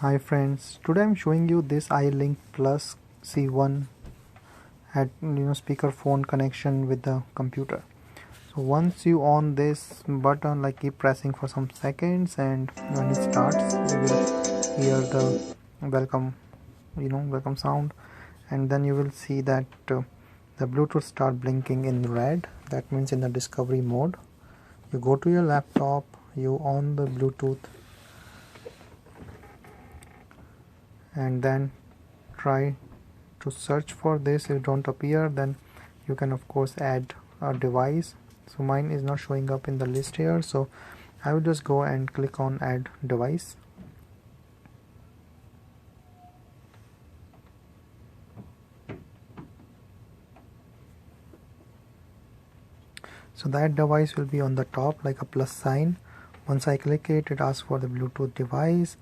Hi friends, today I'm showing you this lincplus C1 at speakerphone connection with the computer. So once you on this button, like keep pressing for some seconds, and when it starts you will hear the welcome sound, and then you will see that the Bluetooth start blinking in red. That means in the discovery mode. You go to your laptop, you on the Bluetooth, and then try to search for this. If it don't appear, then you can of course add a device. So mine is not showing up in the list here, so I will just go and click on add device. So that device will be on the top like a plus sign. Once I click it, it asks for the Bluetooth device,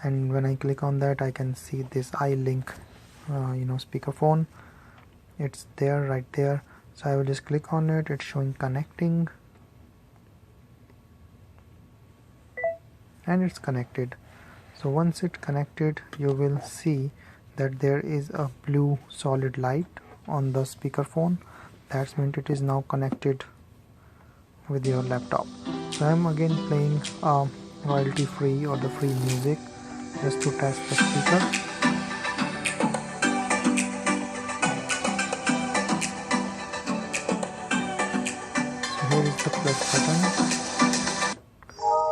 and when I click on that, I can see this iLink speakerphone. It's there, right there. So I will just click on it. It's showing connecting, and it's connected. So once it's connected, you will see that there is a blue solid light on the speakerphone. That means it is now connected with your laptop. So I'm again playing royalty free or the free music just to test the speaker. So here is the plus button.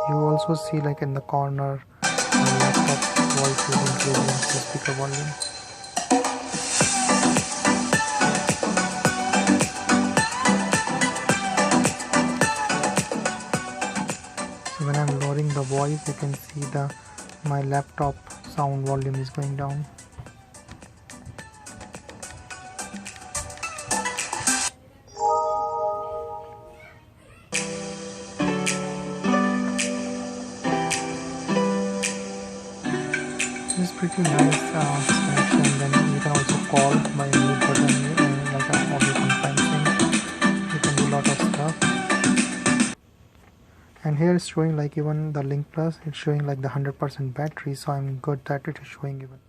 You also see like in the corner my laptop voice is increasing the speaker volume. So when I'm lowering the voice, you can see my laptop sound volume is going down. This is pretty nice connection. Then you can also call by a mute button, like an audio conferencing. You can do a lot of stuff. And here it's showing like even the lincplus, it's showing like the 100% battery, so I'm good that it is showing even.